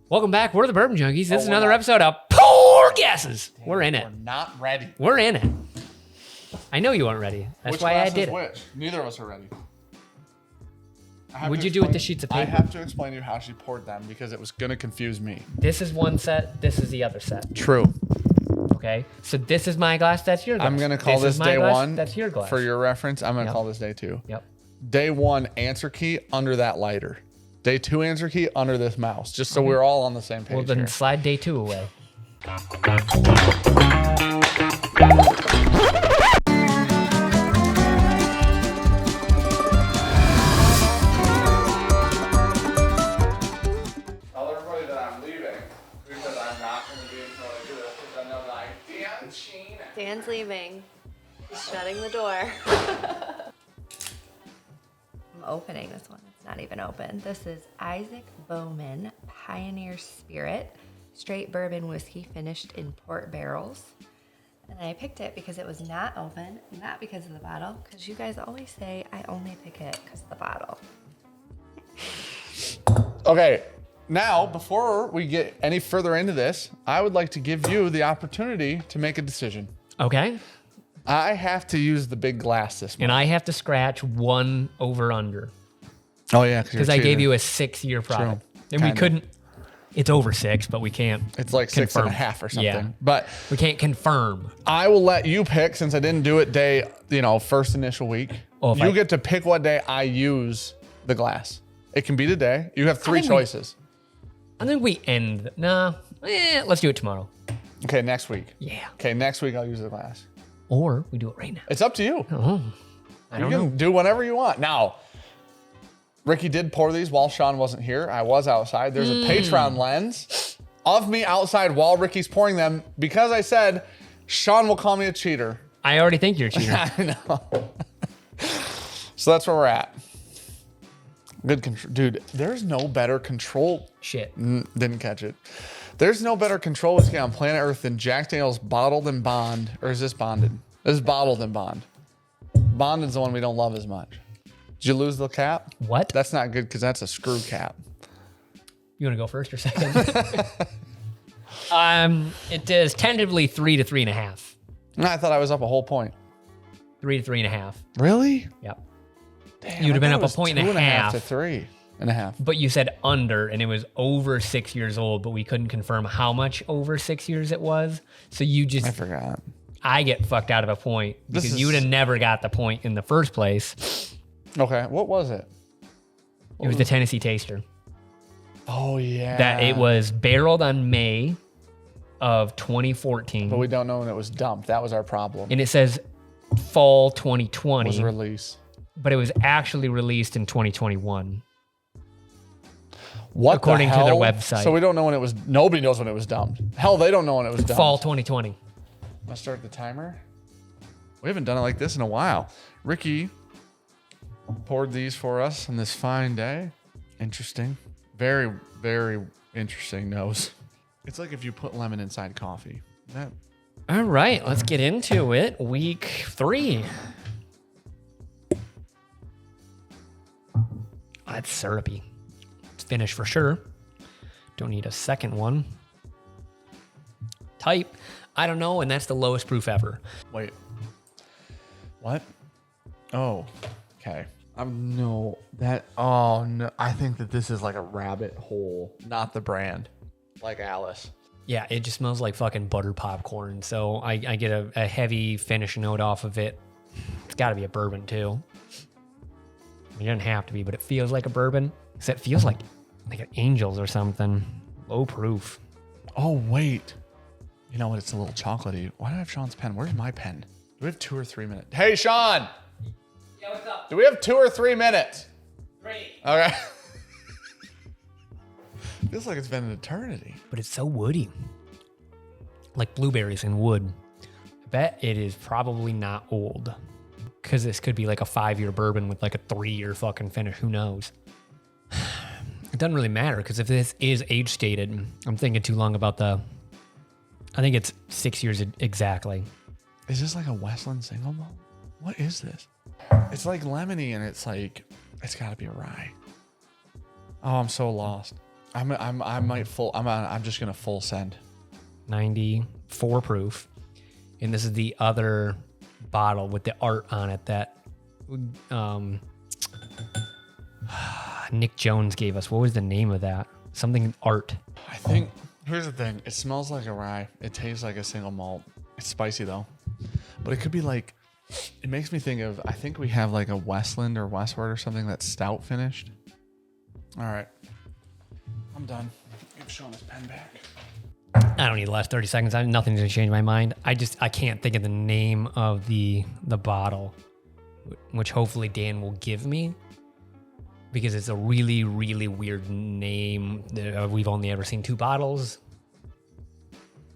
Welcome back. We're the Bourbon Junkies. This is another episode of Poor Guesses. We're in it. We're not ready. We're in it. I know you weren't ready. That's why I did it. Which? Neither of us are ready. What'd you do with the sheets of paper? I have to explain to you how she poured them because it was going to confuse me. This is one set. This is the other set. True. Okay. So this is my glass. That's your glass. I'm going to call this day glass, one. That's your glass. For your reference, I'm going to call this day two. Yep. Day one, answer key under that lighter. Day two, answer key under this mouse. Just so we're all on the same page. Well, then here. slide day two away. Dan's leaving. He's shutting the door. I'm opening this one. It's not even open. This is Isaac Bowman Pioneer Spirit, straight bourbon whiskey finished in port barrels. And I picked it because it was not open, not because of the bottle, because you guys always say I only pick it because of the bottle. Okay. Now, before we get any further into this, I would like to give you the opportunity to make a decision. Okay. I have to use the big glass this month. And I have to scratch one over under. Oh, yeah. Because I gave you a 6-year product. True. And we couldn't. It's over 6, but we can't. It's like confirm. 6.5 or something. Yeah. But we can't confirm. I will let you pick since I didn't do it first initial week. Oh, you get to pick what day I use the glass. It can be today. You have 3 choices. I think we end. Let's do it tomorrow. Okay, next week. Yeah. Okay, next week I'll use the glass. Or we do it right now. It's up to you. Oh, I don't know. You can do whatever you want. Now, Ricky did pour these while Sean wasn't here. I was outside. There's a Patreon lens of me outside while Ricky's pouring them because I said Sean will call me a cheater. I already think you're a cheater. I know. So that's where we're at. Good control. Dude, there's no better control. Shit. Didn't catch it. There's no better control whiskey on planet Earth than Jack Daniel's Bottled and Bond. Or is this Bonded? This is Bottled and Bond. Bonded's the one we don't love as much. Did you lose the cap? What? That's not good because that's a screw cap. You want to go first or second? It is tentatively 3 to 3.5. I thought I was up a whole point. 3 to 3.5. Really? Yep. Damn, You'd have been up a 2.5 point and a half to 3.5. But you said under, and it was over 6 years old, but we couldn't confirm how much over 6 years it was. So you just... I forgot. I get fucked out of a point because you would have never got the point in the first place. Okay, what was it? It was the Tennessee Taster. Oh, yeah. That it was barreled on May of 2014. But we don't know when it was dumped. That was our problem. And it says fall 2020. Was release. But it was actually released in 2021. What according the to their hell? website. So we don't know when it was. Nobody knows when it was dumped. Hell, they don't know when it was dumped. Fall 2020. Let's start the timer. We haven't done it like this in a while. Ricky poured these for us on this fine day. Interesting. Very, very interesting nose. It's like if you put lemon inside coffee. All right, let's get into it. Week 3. That's syrupy. It's finished for sure. Don't need a second one. Type, I don't know, and that's the lowest proof ever. Wait. What? Oh, okay. No. I think that this is like a rabbit hole, not the brand. Like Alice. Yeah, it just smells like fucking butter popcorn. So I get a heavy finish note off of it. It's got to be a bourbon too. It doesn't have to be, but it feels like a bourbon. Because it feels like an Angels or something. Low proof. Oh, wait. You know what? It's a little chocolatey. Why do I have Sean's pen? Where's my pen? Do we have 2 or 3 minutes? Hey, Sean! Yeah, what's up? Do we have 2 or 3 minutes? 3. Okay. Feels like it's been an eternity. But it's so woody. Like blueberries and wood. I bet it is probably not old. Because this could be like a 5-year bourbon with like a 3-year fucking finish. Who knows? It doesn't really matter because if this is age stated, I'm thinking too long about I think it's 6 years exactly. Is this like a Westland single malt? What is this? It's like lemony and it's got to be a rye. Oh, I'm so lost. I'm just gonna full send. 94 proof. And this is the other bottle with the art on it that Nick Jones gave us. What was the name of that? Something art. I think here's the thing. It smells like a rye. It tastes like a single malt. It's spicy though, but it could be like. It makes me think of. I think we have like a Westland or Westward or something that's stout finished. All right, I'm done. Give Sean his pen back. I don't need the last 30 seconds. Nothing's gonna change my mind. I can't think of the name of the bottle, which hopefully Dan will give me, because it's a really, really weird name. We've only ever seen 2 bottles.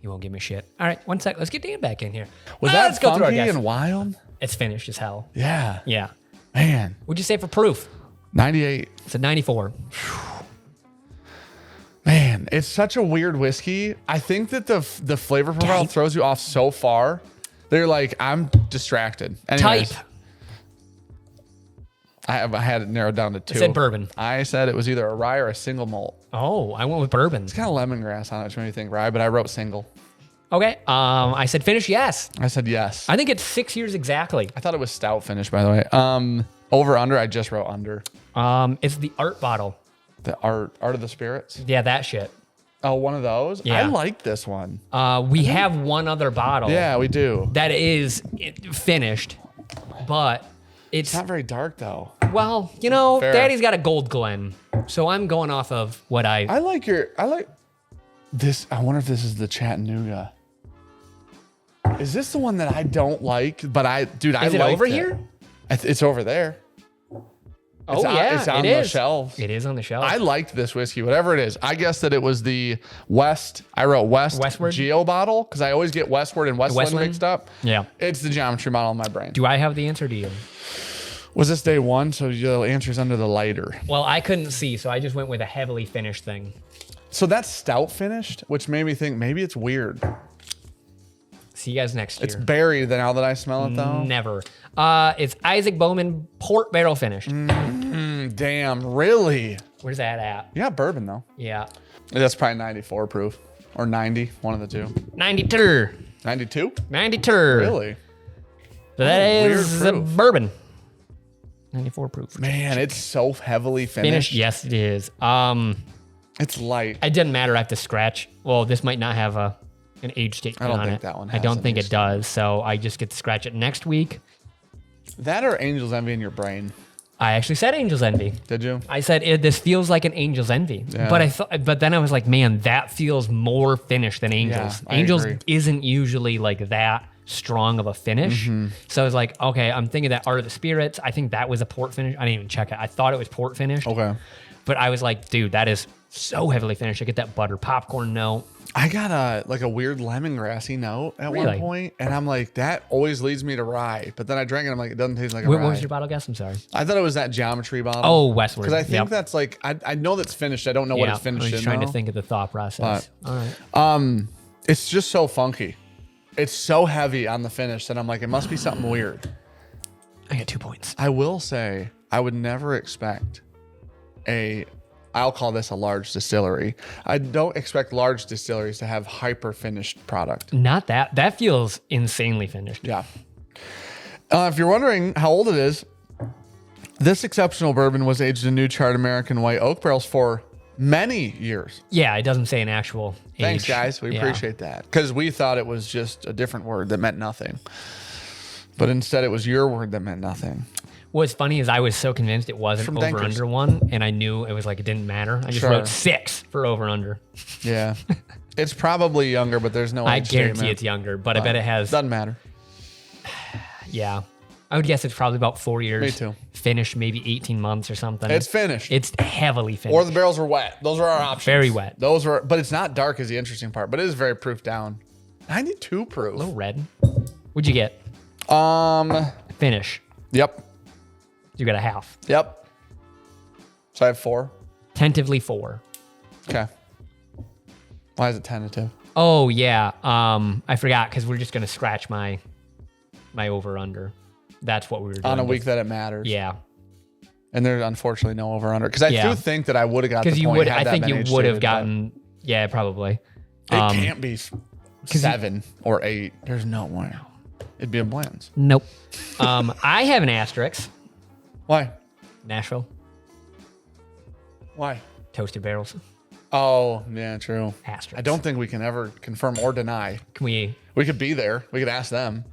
He won't give me shit. All right, one sec. Let's get Dan back in here. Was that let's go through our funky guess. and wild? It's finished as hell. Yeah. Yeah. Man. What'd you say for proof? 98. It's a 94. Man, it's such a weird whiskey. I think that the flavor profile throws you off so far. They're like, I'm distracted. Anyways, Type. I had it narrowed down to 2. It said bourbon. I said it was either a rye or a single malt. Oh, I went with bourbon. It's kind of lemongrass on it, which made me think rye, but I wrote single. Okay. I said finish. Yes. I said yes. I think it's 6 years exactly. I thought it was stout finish, by the way. Over under, I just wrote under. It's the art bottle. The art of the spirits. Yeah, that shit. Oh, one of those. Yeah. I like this one. We have one other bottle. Yeah, we do. That is finished, but It's not very dark though. well, you know, Fair. Daddy's got a Gold Glen, so I'm going off of what I like this. I wonder if this is the Chattanooga. Is this the one that I don't like? But I Is it liked over here? It's over there. Oh yeah, it's on it the is. shelves. It is on the shelf. I liked this whiskey, whatever it is. I guess that it was the West. I wrote Westward? Geo bottle because I always get Westward and Westland Westland? mixed up. Yeah. It's the geometry model in my brain. Do I have the answer to you? Was this day 1? So the answer's under the lighter. Well, I couldn't see, so I just went with a heavily finished thing. So that's stout finished, which made me think maybe it's weird. See you guys next year. It's buried now that I smell it though. Never. It's Isaac Bowman port barrel finished. Damn, really? Where's that at? Yeah, bourbon though. Yeah. That's probably 94 proof or 90, one of the two. 92. 92? 92. Really? So that weird is a proof. bourbon. 94 proof. Man, it's so heavily finished. Yes, it is. It's light. It doesn't matter. I have to scratch. Well, this might not have an age statement don't on think it. that one I has don't an think age it does. So I just get to scratch it next week. That or Angel's Envy in your brain. I actually said Angel's Envy. Did you? I said this feels like an Angel's Envy, Yeah. but then I was like, man, that feels more finished than Angel's. I Angel's agree. isn't usually like that strong of a finish. Mm-hmm. So I was like, okay, I'm thinking that Art of the Spirits. I think that was a port finish. I didn't even check it. I thought it was port finished. Okay. But I was like, dude, that is so heavily finished. I get that butter popcorn note. I got a weird lemongrassy note at one Really? point, and I'm like, that always leads me to rye. But then I drank it, and I'm like, it doesn't taste like a What rye. was your bottle guess? I'm sorry. I thought it was that geometry bottle. Oh, Westward. Because I think Yep. that's like I know that's finished. I don't know what it's finished I was in. trying though. to think of the thought process. All right. It's just so funky. It's so heavy on the finish that I'm like, it must be something weird. I got 2 points. I will say, I would never expect I'll call this a large distillery. I don't expect large distilleries to have hyper finished product. Not that. That feels insanely finished. Yeah. If you're wondering how old it is, this exceptional bourbon was aged in new charred American white oak barrels for many years. Yeah, it doesn't say an actual age. Thanks, guys. We Yeah. appreciate that. Because we thought it was just a different word that meant nothing. But instead, it was your word that meant nothing. What's funny is I was so convinced it wasn't From over Dankers. under one, and I knew it was like it didn't matter. I just Sure. wrote 6 for over under. Yeah. It's probably younger, but there's no I age guarantee statement. it's younger, but I bet it has. Doesn't matter. Yeah, I would guess it's probably about 4 years. Me too. Finished, maybe 18 months or something. It's finished. It's heavily finished. Or the barrels were wet. Those are our options. Very wet. Those were, but it's not dark is the interesting part, but it is very proof down. 92 a proof. little red. What'd you get? Finish. Yep. You got a half. Yep. So I have 4. Tentatively 4. Okay. Why is it tentative? Oh yeah. I forgot because we're just gonna scratch my over under. That's what we were doing. On a week that it matters. Yeah. And there's unfortunately no over under because I Yeah. do think that I would have got the Because you point. would, had I that think been you age would have stated, gotten, yeah, probably. but it can't be 7 or 8. There's no way. It'd be a Blanton's. Nope. I have an asterisk. Why? Nashville. Why? Toasted barrels. Oh, yeah, true. Asterisk. I don't think we can ever confirm or deny. Can we? We could be there. We could ask them.